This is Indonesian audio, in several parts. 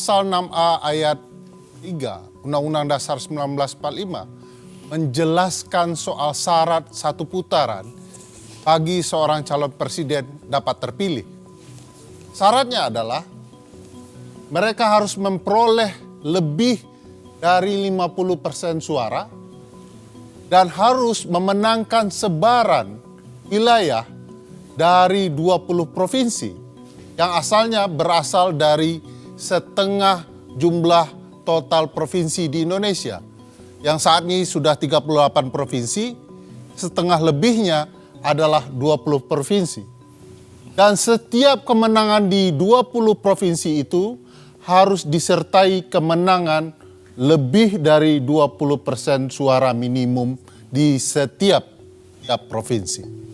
pasal 6A ayat 3 Undang-Undang Dasar 1945 menjelaskan soal syarat satu putaran bagi seorang calon presiden dapat terpilih. Syaratnya adalah mereka harus memperoleh lebih dari 50% suara dan harus memenangkan sebaran wilayah dari 20 provinsi yang asalnya berasal dari setengah jumlah total provinsi di Indonesia. Yang saat ini sudah 38 provinsi, setengah lebihnya adalah 20 provinsi. Dan setiap kemenangan di 20 provinsi itu harus disertai kemenangan lebih dari 20% suara minimum di setiap provinsi.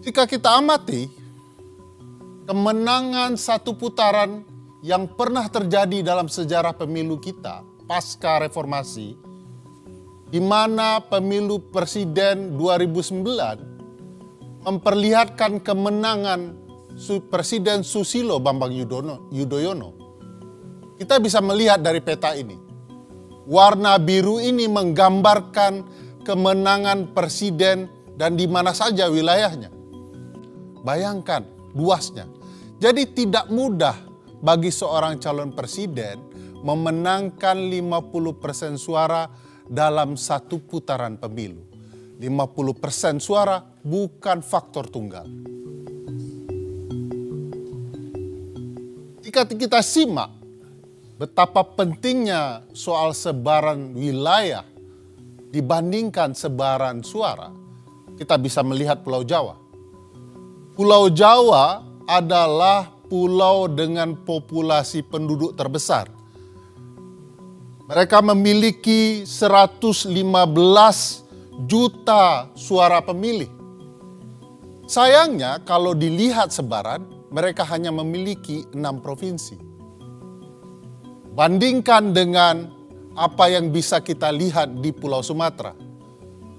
Jika kita amati, kemenangan satu putaran yang pernah terjadi dalam sejarah pemilu kita pasca reformasi, di mana pemilu presiden 2009 memperlihatkan kemenangan Presiden Susilo Bambang Yudhoyono. Kita bisa melihat dari peta ini. Warna biru ini menggambarkan kemenangan presiden dan di mana saja wilayahnya. Bayangkan luasnya. Jadi tidak mudah bagi seorang calon presiden memenangkan 50% suara dalam satu putaran pemilu. 50% suara bukan faktor tunggal. Jika kita simak betapa pentingnya soal sebaran wilayah dibandingkan sebaran suara, kita bisa melihat Pulau Jawa. Pulau Jawa adalah pulau dengan populasi penduduk terbesar. Mereka memiliki 115 juta suara pemilih. Sayangnya kalau dilihat sebaran, mereka hanya memiliki 6 provinsi. Bandingkan dengan apa yang bisa kita lihat di Pulau Sumatera.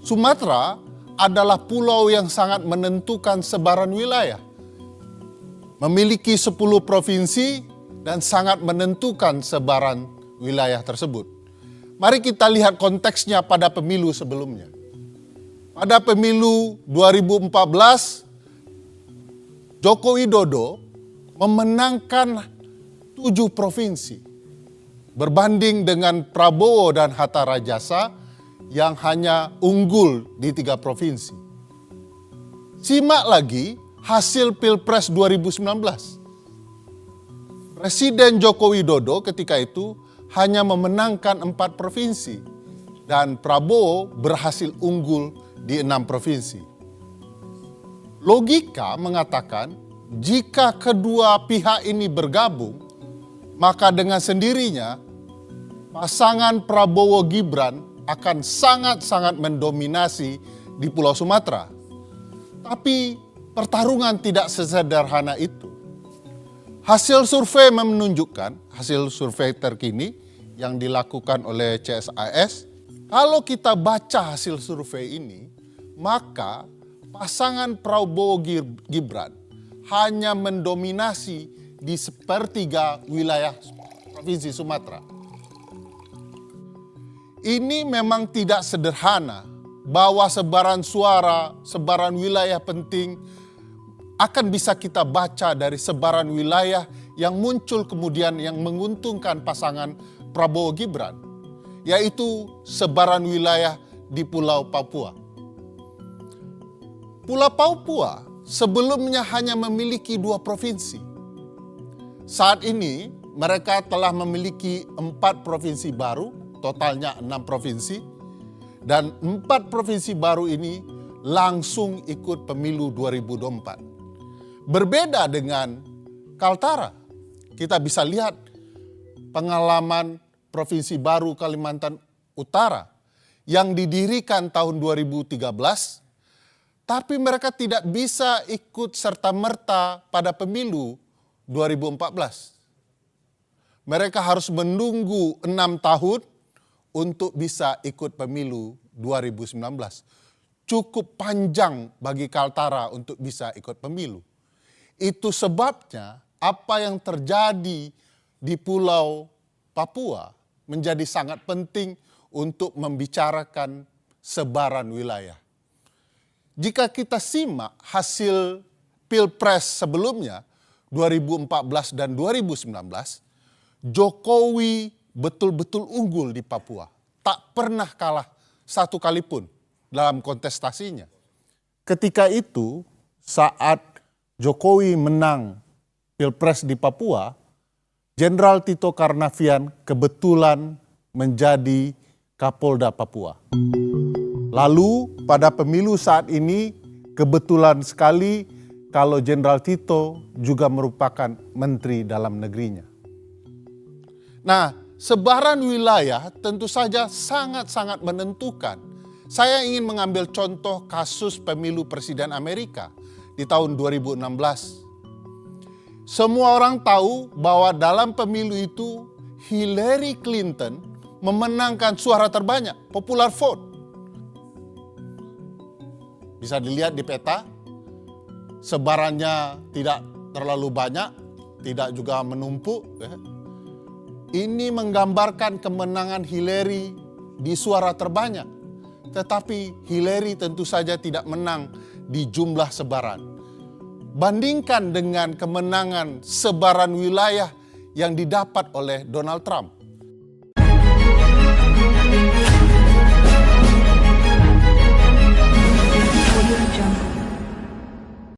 Sumatera adalah pulau yang sangat menentukan sebaran wilayah. Memiliki 10 provinsi dan sangat menentukan sebaran wilayah tersebut. Mari kita lihat konteksnya pada pemilu sebelumnya. Pada pemilu 2014, Joko Widodo memenangkan 7 provinsi. Berbanding dengan Prabowo dan Hatta Rajasa yang hanya unggul di 3 provinsi. Simak lagi hasil Pilpres 2019. Presiden Joko Widodo ketika itu hanya memenangkan 4 provinsi dan Prabowo berhasil unggul di 6 provinsi. Logika mengatakan jika kedua pihak ini bergabung, maka dengan sendirinya pasangan Prabowo Gibran akan sangat-sangat mendominasi di Pulau Sumatera. Tapi pertarungan tidak sesederhana itu. Hasil survei menunjukkan, hasil survei terkini yang dilakukan oleh CSIS, kalau kita baca hasil survei ini, maka pasangan Prabowo Gibran hanya mendominasi di sepertiga wilayah Provinsi Sumatera. Ini memang tidak sederhana bahwa sebaran suara, sebaran wilayah penting akan bisa kita baca dari sebaran wilayah yang muncul kemudian yang menguntungkan pasangan Prabowo Gibran, yaitu sebaran wilayah di Pulau Papua. Pulau Papua sebelumnya hanya memiliki 2 provinsi. Saat ini mereka telah memiliki 4 provinsi baru, totalnya 6 provinsi. Dan 4 provinsi baru ini langsung ikut pemilu 2024. Berbeda dengan Kaltara, kita bisa lihat pengalaman Provinsi Baru Kalimantan Utara yang didirikan tahun 2013, tapi mereka tidak bisa ikut serta-merta pada pemilu 2014. Mereka harus menunggu 6 tahun untuk bisa ikut pemilu 2019. Cukup panjang bagi Kaltara untuk bisa ikut pemilu. Itu sebabnya apa yang terjadi di Pulau Papua menjadi sangat penting untuk membicarakan sebaran wilayah. Jika kita simak hasil Pilpres sebelumnya, 2014 dan 2019, Jokowi betul-betul unggul di Papua. Tak pernah kalah satu kali pun dalam kontestasinya. Ketika itu, saat Jokowi menang Pilpres di Papua, Jenderal Tito Karnavian kebetulan menjadi Kapolda Papua. Lalu pada pemilu saat ini kebetulan sekali kalau Jenderal Tito juga merupakan Menteri Dalam Negerinya. Nah, sebaran wilayah tentu saja sangat-sangat menentukan. Saya ingin mengambil contoh kasus pemilu Presiden Amerika di tahun 2016. Semua orang tahu bahwa dalam pemilu itu Hillary Clinton memenangkan suara terbanyak, popular vote. Bisa dilihat di peta, sebarannya tidak terlalu banyak, tidak juga menumpuk. Ini menggambarkan kemenangan Hillary di suara terbanyak. Tetapi Hillary tentu saja tidak menang di jumlah sebaran. Bandingkan dengan kemenangan sebaran wilayah yang didapat oleh Donald Trump.